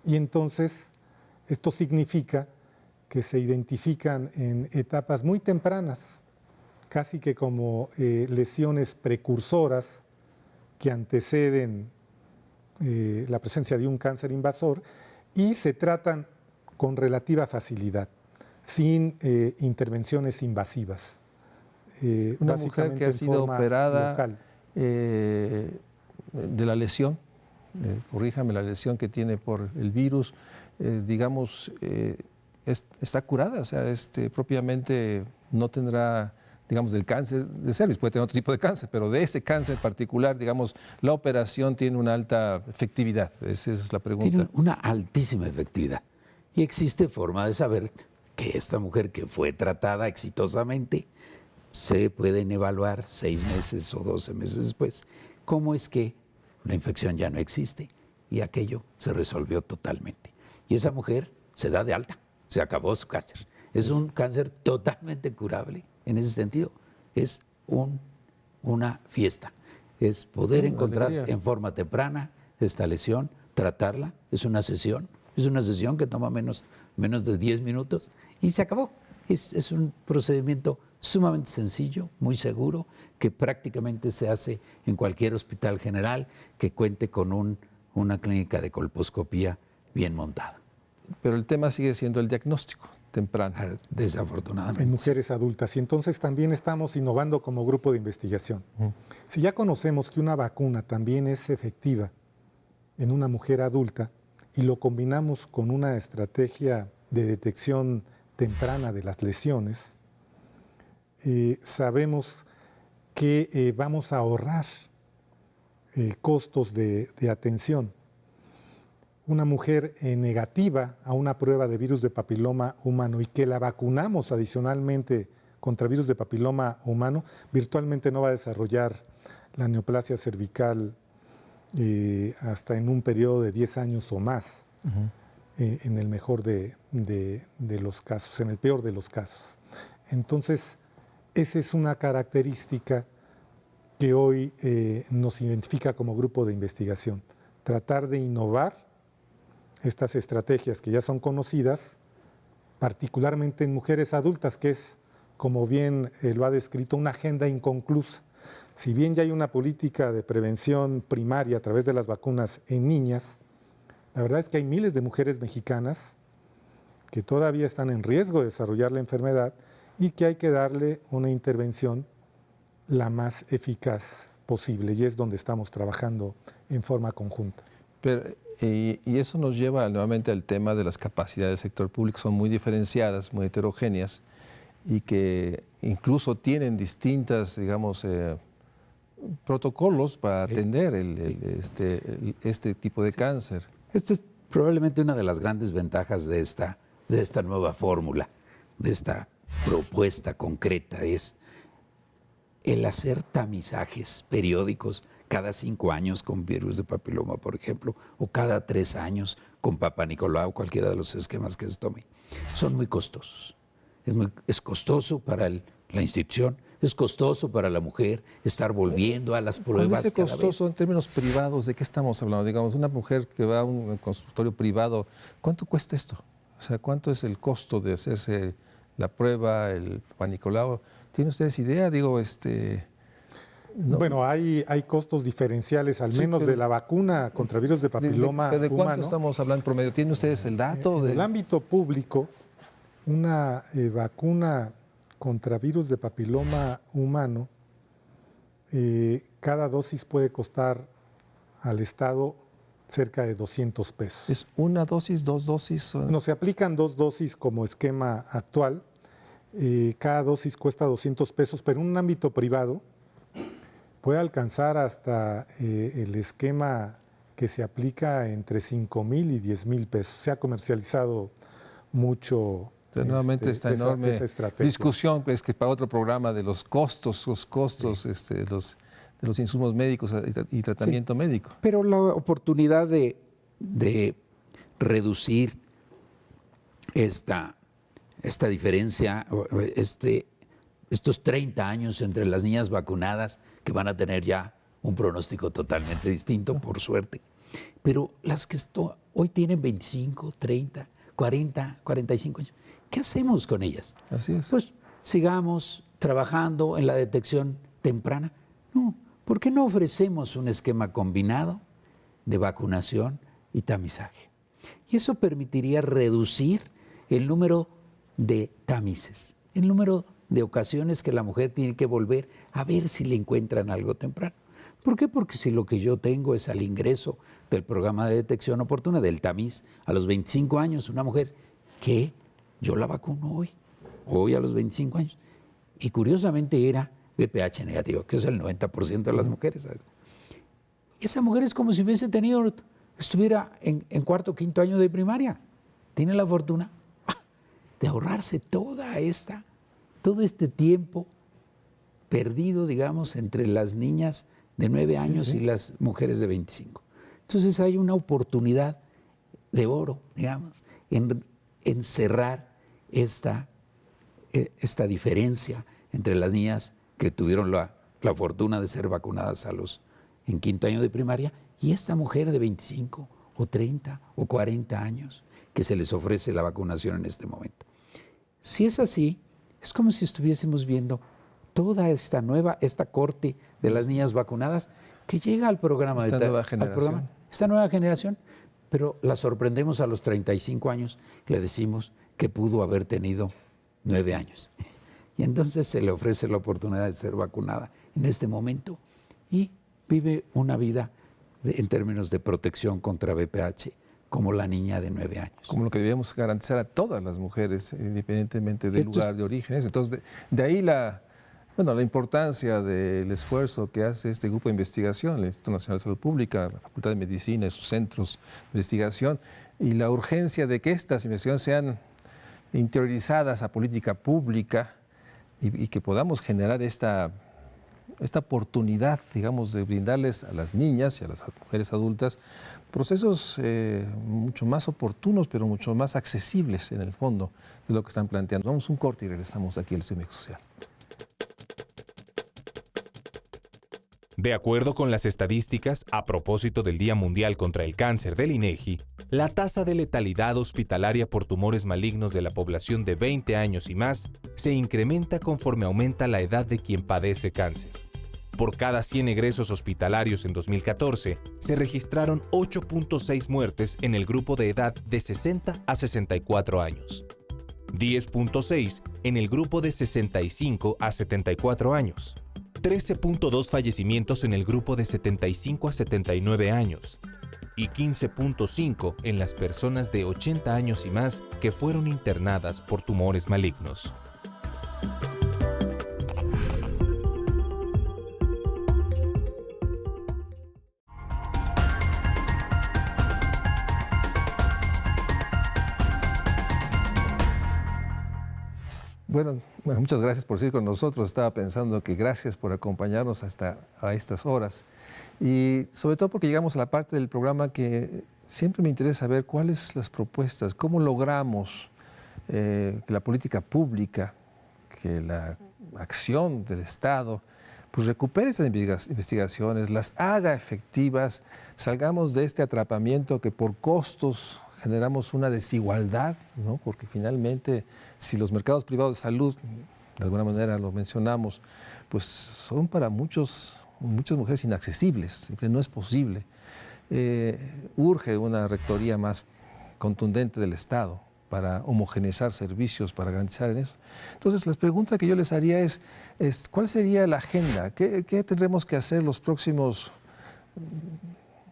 C: Y entonces esto significa que se identifican en etapas muy tempranas, casi que como lesiones precursoras que anteceden la presencia de un cáncer invasor y se tratan con relativa facilidad, sin intervenciones invasivas.
A: Una mujer que ha sido operada de la lesión, corríjame, la lesión que tiene por el virus, digamos, está curada, o sea, propiamente no tendrá, digamos, del cáncer de cervix, puede tener otro tipo de cáncer, pero de ese cáncer en particular, digamos, la operación tiene una alta efectividad. Esa es la pregunta.
D: Tiene una altísima efectividad. Y existe forma de saber que esta mujer que fue tratada exitosamente, se pueden evaluar 6 meses o 12 meses después, cómo es que la infección ya no existe y aquello se resolvió totalmente. Y esa mujer se da de alta, se acabó su cáncer. Es un cáncer totalmente curable en ese sentido. Es una fiesta. Es poder encontrar en forma temprana esta lesión, tratarla. Es una sesión que toma menos de 10 minutos y se acabó. Es un procedimiento sumamente sencillo, muy seguro, que prácticamente se hace en cualquier hospital general que cuente con una clínica de colposcopía bien montada.
A: Pero el tema sigue siendo el diagnóstico temprano.
D: Desafortunadamente.
C: En mujeres adultas. Y entonces también estamos innovando como grupo de investigación. Si ya conocemos que una vacuna también es efectiva en una mujer adulta y lo combinamos con una estrategia de detección temprana de las lesiones, sabemos que vamos a ahorrar costos de atención. Una mujer negativa a una prueba de virus de papiloma humano y que la vacunamos adicionalmente contra virus de papiloma humano, virtualmente no va a desarrollar la neoplasia cervical hasta en un periodo de 10 años o más, en el mejor de los casos, en el peor de los casos. Entonces, esa es una característica que hoy nos identifica como grupo de investigación. Tratar de innovar estas estrategias que ya son conocidas, particularmente en mujeres adultas, que es, como bien lo ha descrito, una agenda inconclusa. Si bien ya hay una política de prevención primaria a través de las vacunas en niñas, la verdad es que hay miles de mujeres mexicanas que todavía están en riesgo de desarrollar la enfermedad y que hay que darle una intervención la más eficaz posible, y es donde estamos trabajando en forma conjunta.
A: Pero, y eso nos lleva nuevamente al tema de las capacidades del sector público, son muy diferenciadas, muy heterogéneas, y que incluso tienen distintas, digamos, protocolos para atender este tipo de cáncer.
D: Esto es probablemente una de las grandes ventajas de esta nueva fórmula, de esta propuesta concreta, es el hacer tamizajes periódicos cada 5 años con virus de papiloma, por ejemplo, o cada 3 años con Papa Nicolau, cualquiera de los esquemas que se tome. Son muy costosos. Es costoso para la institución, es costoso para la mujer estar volviendo a las pruebas.
A: ¿Es costoso en términos privados? ¿De qué estamos hablando? Digamos, una mujer que va a un consultorio privado, ¿cuánto cuesta esto? O sea, ¿cuánto es el costo de hacerse la prueba, el Papa Nicolau? ¿Tienen ustedes idea? Digo, no.
C: Bueno, hay costos diferenciales, al menos de la vacuna contra virus de papiloma
A: ¿De cuánto
C: humano.
A: estamos hablando en promedio? ¿Tienen ustedes el dato?
C: En el ámbito público, una vacuna contra virus de papiloma humano, cada dosis puede costar al Estado cerca de 200 pesos.
A: ¿Es una dosis, 2 dosis?
C: No, se aplican 2 dosis como esquema actual. Cada dosis cuesta 200 pesos, pero en un ámbito privado puede alcanzar hasta el esquema que se aplica entre 5,000 y 10,000 pesos. Se ha comercializado mucho.
A: Nuevamente esta enorme discusión, pues, que para otro programa de los costos sí, de los insumos médicos y tratamiento médico.
D: Pero la oportunidad de reducir esta diferencia, estos 30 años entre las niñas vacunadas, que van a tener ya un pronóstico totalmente distinto, por suerte. Pero las que hoy tienen 25, 30, 40, 45 años, ¿qué hacemos con ellas?
A: Así es.
D: Pues sigamos trabajando en la detección temprana. No, ¿por qué no ofrecemos un esquema combinado de vacunación y tamizaje? Y eso permitiría reducir el número de tamices, el número de ocasiones que la mujer tiene que volver a ver si le encuentran algo temprano. ¿Por qué? Porque si lo que yo tengo es al ingreso del programa de detección oportuna, del tamiz, a los 25 años, una mujer que yo la vacuno hoy a los 25 años, y curiosamente era VPH negativo, que es el 90% de las mujeres. Esa mujer es como si estuviera en cuarto o quinto año de primaria. Tiene la fortuna de ahorrarse todo este tiempo perdido, digamos, entre las niñas de 9 años y las mujeres de 25. Entonces hay una oportunidad de oro, digamos, en cerrar esta diferencia entre las niñas que tuvieron la fortuna de ser vacunadas en quinto año de primaria y esta mujer de 25 o 30 o 40 años que se les ofrece la vacunación en este momento. Si es así, es como si estuviésemos viendo toda esta corte de las niñas vacunadas que llega al programa
A: esta nueva generación,
D: pero la sorprendemos a los 35 años y le decimos que pudo haber tenido 9 años. Y entonces se le ofrece la oportunidad de ser vacunada en este momento y vive una vida en términos de protección contra VPH como la niña de 9 años.
A: Como lo que debemos garantizar a todas las mujeres, independientemente del lugar de origen. Entonces, de ahí la importancia del esfuerzo que hace este grupo de investigación, el Instituto Nacional de Salud Pública, la Facultad de Medicina y sus centros de investigación, y la urgencia de que estas investigaciones sean interiorizadas a política pública y que podamos generar esta oportunidad, digamos, de brindarles a las niñas y a las mujeres adultas procesos mucho más oportunos, pero mucho más accesibles en el fondo de lo que están planteando. Vamos a un corte y regresamos aquí al Estudio Médico Social.
B: De acuerdo con las estadísticas, a propósito del Día Mundial contra el Cáncer del INEGI, la tasa de letalidad hospitalaria por tumores malignos de la población de 20 años y más se incrementa conforme aumenta la edad de quien padece cáncer. Por cada 100 egresos hospitalarios en 2014, se registraron 8.6 muertes en el grupo de edad de 60 a 64 años, 10.6 en el grupo de 65 a 74 años, 13.2 fallecimientos en el grupo de 75 a 79 años y 15.5 en las personas de 80 años y más que fueron internadas por tumores malignos.
A: Bueno, muchas gracias por seguir con nosotros. Estaba pensando que gracias por acompañarnos hasta a estas horas. Y sobre todo porque llegamos a la parte del programa que siempre me interesa ver cuáles las propuestas, cómo logramos que la política pública, que la acción del Estado, pues recupere esas investigaciones, las haga efectivas, salgamos de este atrapamiento que por costos generamos una desigualdad, ¿no? Porque finalmente, si los mercados privados de salud, de alguna manera lo mencionamos, pues son para muchas mujeres inaccesibles, siempre no es posible. Urge una rectoría más contundente del Estado para homogeneizar servicios, para garantizar en eso. Entonces, la pregunta que yo les haría es ¿cuál sería la agenda? ¿Qué tendremos que hacer los próximos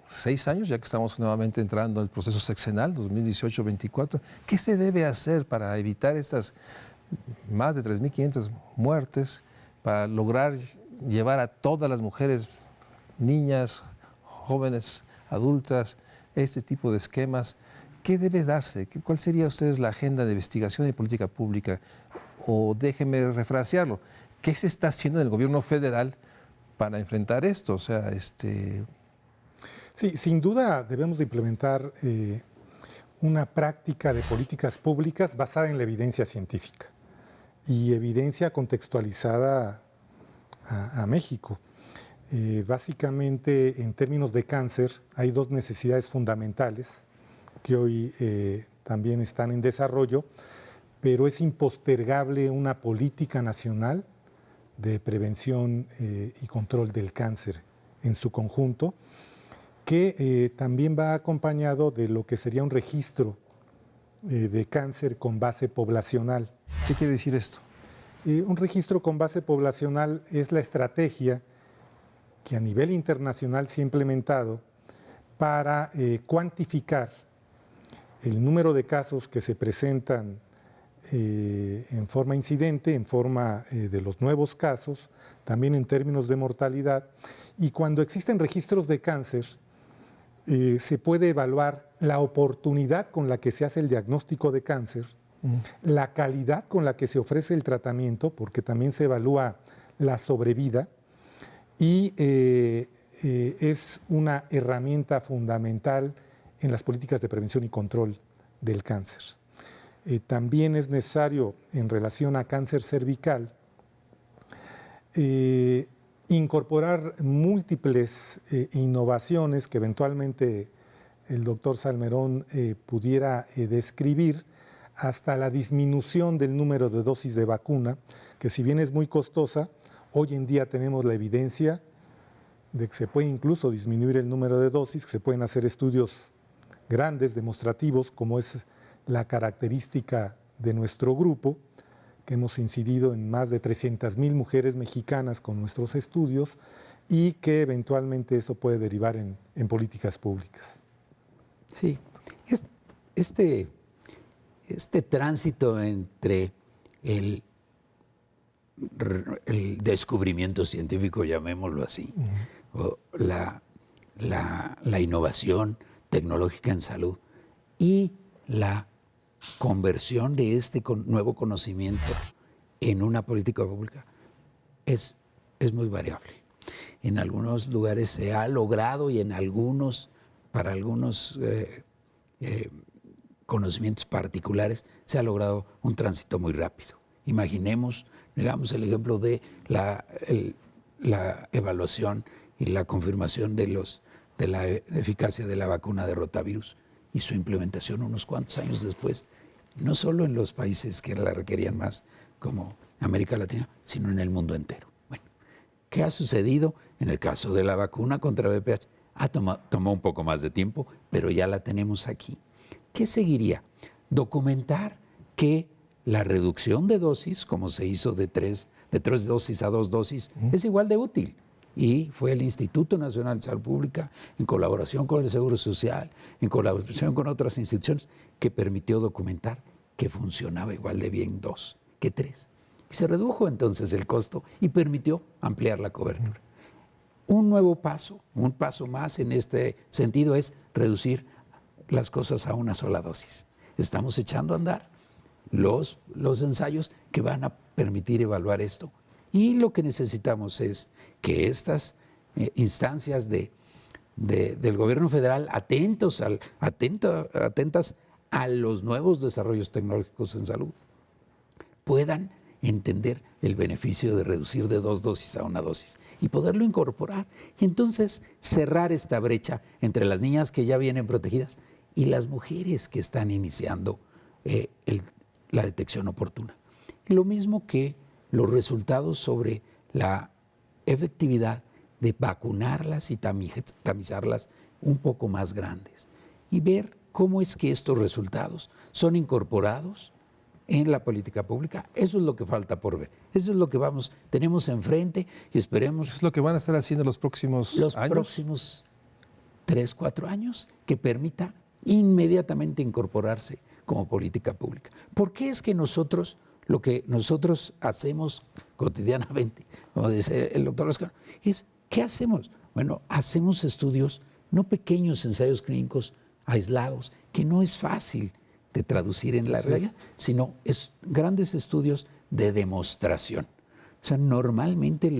A: 6 años, ya que estamos nuevamente entrando al proceso sexenal, 2018-24, ¿qué se debe hacer para evitar estas más de 3.500 muertes, para lograr llevar a todas las mujeres, niñas, jóvenes, adultas, este tipo de esquemas? ¿Qué debe darse? ¿Cuál sería ustedes la agenda de investigación y política pública? O déjenme refrasearlo, ¿qué se está haciendo en el gobierno federal para enfrentar esto? O sea,
C: Sí, sin duda debemos de implementar una práctica de políticas públicas basada en la evidencia científica y evidencia contextualizada a México. Básicamente, en términos de cáncer, hay 2 necesidades fundamentales que hoy también están en desarrollo, pero es impostergable una política nacional de prevención y control del cáncer en su conjunto, que también va acompañado de lo que sería un registro de cáncer con base poblacional.
A: ¿Qué quiere decir esto?
C: Un registro con base poblacional es la estrategia que a nivel internacional se ha implementado para cuantificar el número de casos que se presentan en forma incidente, en forma de los nuevos casos, también en términos de mortalidad. Y cuando existen registros de cáncer, se puede evaluar la oportunidad con la que se hace el diagnóstico de cáncer, la calidad con la que se ofrece el tratamiento, porque también se evalúa la sobrevida, y es una herramienta fundamental en las políticas de prevención y control del cáncer. También es necesario, en relación a cáncer cervical, incorporar múltiples innovaciones que eventualmente el doctor Salmerón pudiera describir, hasta la disminución del número de dosis de vacuna, que si bien es muy costosa, hoy en día tenemos la evidencia de que se puede incluso disminuir el número de dosis, que se pueden hacer estudios grandes, demostrativos, como es la característica de nuestro grupo, que hemos incidido en más de 300,000 mujeres mexicanas con nuestros estudios, y que eventualmente eso puede derivar en políticas públicas.
D: Sí, este tránsito entre el descubrimiento científico, llamémoslo así, o la innovación tecnológica en salud y la conversión de este nuevo conocimiento en una política pública es muy variable. En algunos lugares se ha logrado y para algunos conocimientos particulares se ha logrado un tránsito muy rápido. Imaginemos, digamos, el ejemplo de la evaluación y la confirmación de la eficacia de la vacuna de rotavirus y su implementación unos cuantos años después, no solo en los países que la requerían más, como América Latina, sino en el mundo entero. Bueno, ¿Qué ha sucedido? En el caso de la vacuna contra VPH, tomó un poco más de tiempo, pero ya la tenemos aquí. ¿Qué seguiría? Documentar que la reducción de dosis, como se hizo de tres dosis a 2 dosis, es igual de útil. Y fue el Instituto Nacional de Salud Pública, en colaboración con el Seguro Social, en colaboración con otras instituciones, que permitió documentar que funcionaba igual de bien 2 que 3. Y se redujo entonces el costo y permitió ampliar la cobertura. Un nuevo paso, un paso más en este sentido es reducir las cosas a una sola dosis. Estamos echando a andar los ensayos que van a permitir evaluar esto. Y lo que necesitamos es que estas instancias del gobierno federal, atentas a los nuevos desarrollos tecnológicos en salud, puedan entender el beneficio de reducir de 2 dosis a 1 dosis y poderlo incorporar. Y entonces cerrar esta brecha entre las niñas que ya vienen protegidas y las mujeres que están iniciando la detección oportuna. Lo mismo que los resultados sobre la efectividad de vacunarlas y tamizarlas un poco más grandes y ver cómo es que estos resultados son incorporados en la política pública. Eso es lo que falta por ver. Eso es lo que tenemos enfrente y esperemos.
A: Es lo que van a estar haciendo los próximos años.
D: Los próximos 3, 4 años, que permita inmediatamente incorporarse como política pública. ¿Por qué es que lo que nosotros hacemos cotidianamente, como dice el doctor Lascano, es, ¿qué hacemos? Bueno, hacemos estudios, no pequeños ensayos clínicos aislados, que no es fácil de traducir en la realidad, sino grandes estudios de demostración. O sea, normalmente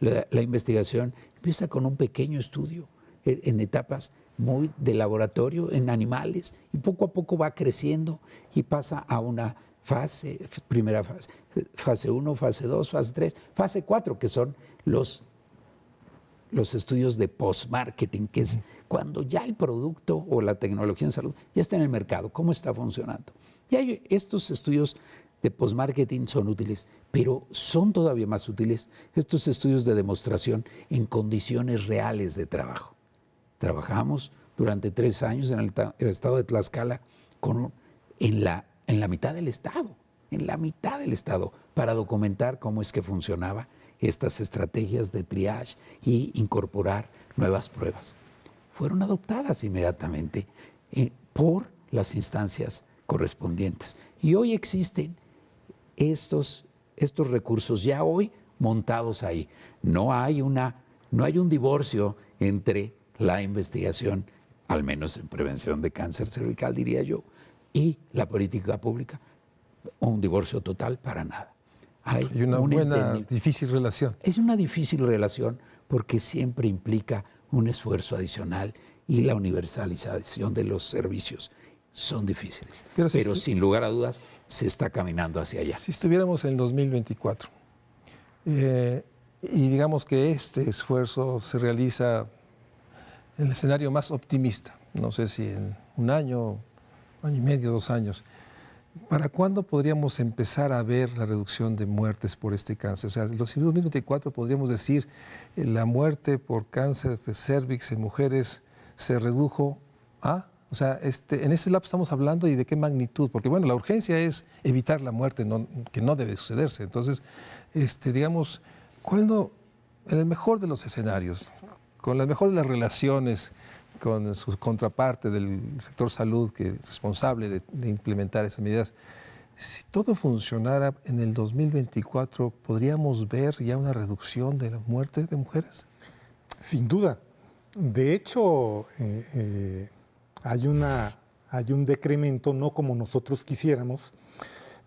D: la investigación empieza con un pequeño estudio en etapas muy de laboratorio, en animales, y poco a poco va creciendo y pasa a una primera fase 1, fase 2, fase 3, fase 4, que son los estudios de post-marketing, que es cuando ya el producto o la tecnología en salud ya está en el mercado, cómo está funcionando. Y estos estudios de post-marketing son útiles, pero son todavía más útiles estos estudios de demostración en condiciones reales de trabajo. Trabajamos durante 3 años en el estado de Tlaxcala en la mitad del estado, para documentar cómo es que funcionaba estas estrategias de triage y incorporar nuevas pruebas. Fueron adoptadas inmediatamente por las instancias correspondientes. Y hoy existen estos recursos ya hoy montados ahí. No hay un divorcio entre la investigación, al menos en prevención de cáncer cervical, diría yo, y la política pública. Un divorcio total, para nada.
A: Hay una difícil relación.
D: Es una difícil relación porque siempre implica un esfuerzo adicional y la universalización de los servicios son difíciles. Pero sin lugar a dudas se está caminando hacia allá.
A: Si estuviéramos en 2024 y digamos que este esfuerzo se realiza en el escenario más optimista, no sé si en 1 año, 1 año y medio, 2 años, ¿para cuándo podríamos empezar a ver la reducción de muertes por este cáncer? O sea, en 2024 podríamos decir la muerte por cáncer de cervix en mujeres se redujo a... O sea, en este lapso estamos hablando y de qué magnitud, porque bueno, la urgencia es evitar la muerte, que no debe sucederse. Entonces, digamos, en el mejor de los escenarios, con la mejor de las relaciones con su contraparte del sector salud, que es responsable de implementar esas medidas, si todo funcionara en el 2024, ¿podríamos ver ya una reducción de la muerte de mujeres?
C: Sin duda. De hecho, hay un decremento, no como nosotros quisiéramos,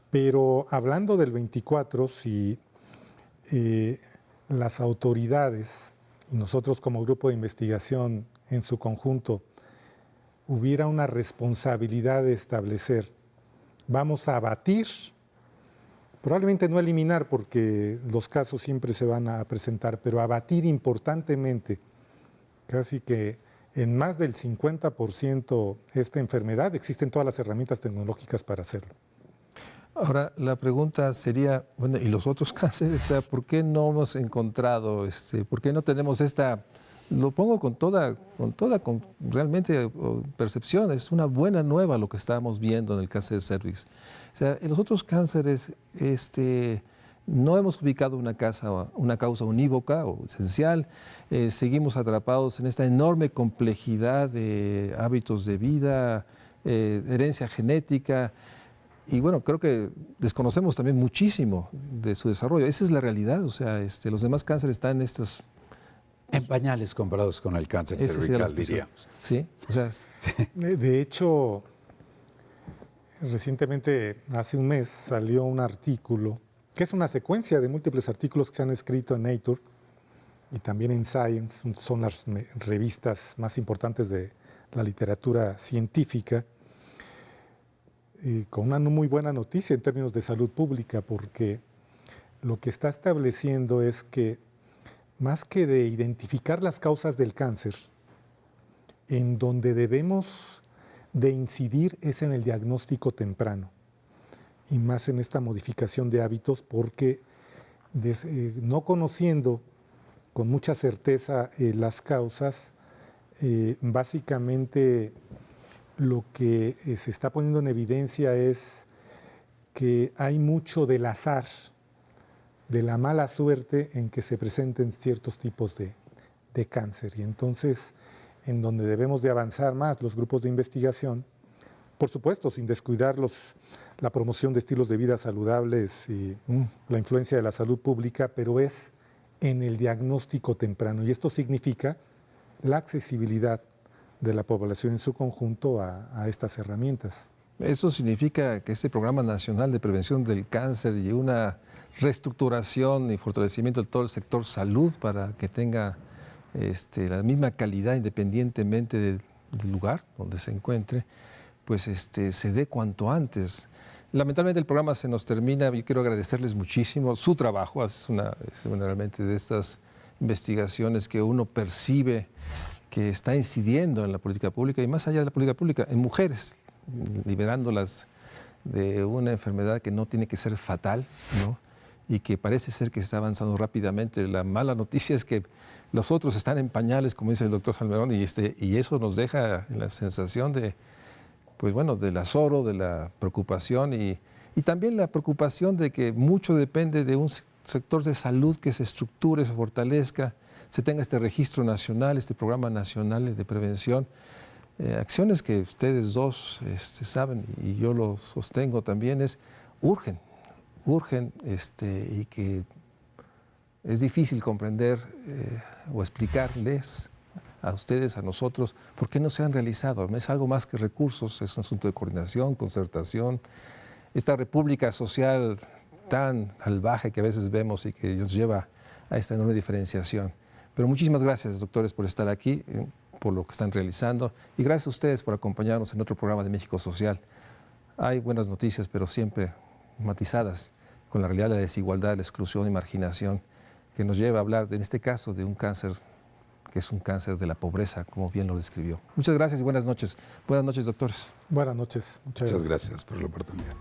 C: pero hablando del 24, si las autoridades y nosotros como grupo de investigación en su conjunto hubiera una responsabilidad de establecer, vamos a abatir, probablemente no eliminar porque los casos siempre se van a presentar, pero abatir importantemente, casi que en más del 50% esta enfermedad, existen todas las herramientas tecnológicas para hacerlo.
A: Ahora, la pregunta sería, bueno, ¿y los otros cánceres? O sea, ¿por qué no hemos encontrado, por qué no tenemos esta, lo pongo con realmente percepción, es una buena nueva lo que estamos viendo en el cáncer de cervix. O sea, en los otros cánceres, no hemos ubicado una causa unívoca o esencial, seguimos atrapados en esta enorme complejidad de hábitos de vida, herencia genética. Y bueno, creo que desconocemos también muchísimo de su desarrollo. Esa es la realidad, o sea, los demás cánceres están en estas...
D: En pañales comparados con el cáncer cervical, diríamos.
A: Sí, o sea...
C: De hecho, recientemente, hace un mes, salió un artículo, que es una secuencia de múltiples artículos que se han escrito en Nature y también en Science, son las revistas más importantes de la literatura científica, con una muy buena noticia en términos de salud pública, porque lo que está estableciendo es que más que de identificar las causas del cáncer, en donde debemos de incidir es en el diagnóstico temprano, y más en esta modificación de hábitos, porque no conociendo con mucha certeza las causas, básicamente lo que se está poniendo en evidencia es que hay mucho del azar, de la mala suerte en que se presenten ciertos tipos de cáncer. Y entonces, en donde debemos de avanzar más los grupos de investigación, por supuesto, sin descuidar la promoción de estilos de vida saludables y la influencia de la salud pública, pero es en el diagnóstico temprano. Y esto significa la accesibilidad de la población en su conjunto a estas herramientas.
A: Eso significa que este Programa Nacional de Prevención del Cáncer y una reestructuración y fortalecimiento de todo el sector salud para que tenga la misma calidad independientemente del lugar donde se encuentre, pues se dé cuanto antes. Lamentablemente el programa se nos termina. Yo quiero agradecerles muchísimo su trabajo. Es una realmente de estas investigaciones que uno percibe que está incidiendo en la política pública y más allá de la política pública, en mujeres, liberándolas de una enfermedad que no tiene que ser fatal, ¿no? Y que parece ser que está avanzando rápidamente. La mala noticia es que los otros están en pañales, como dice el doctor Salmerón, y eso nos deja la sensación de, pues bueno, del azoro, de la preocupación y también la preocupación de que mucho depende de un sector de salud que se estructure, se fortalezca, se tenga este registro nacional, este programa nacional de prevención. Acciones que ustedes dos saben y yo lo sostengo también, urgen y que es difícil comprender o explicarles a ustedes, a nosotros, por qué no se han realizado. Es algo más que recursos, es un asunto de coordinación, concertación. Esta república social tan salvaje que a veces vemos y que nos lleva a esta enorme diferenciación. Pero muchísimas gracias, doctores, por estar aquí, por lo que están realizando y gracias a ustedes por acompañarnos en otro programa de México Social. Hay buenas noticias, pero siempre matizadas con la realidad de la desigualdad, la exclusión y marginación que nos lleva a hablar, en este caso, de un cáncer que es un cáncer de la pobreza, como bien lo describió. Muchas gracias y buenas noches. Buenas noches, doctores.
C: Buenas noches.
D: Muchas gracias por la oportunidad.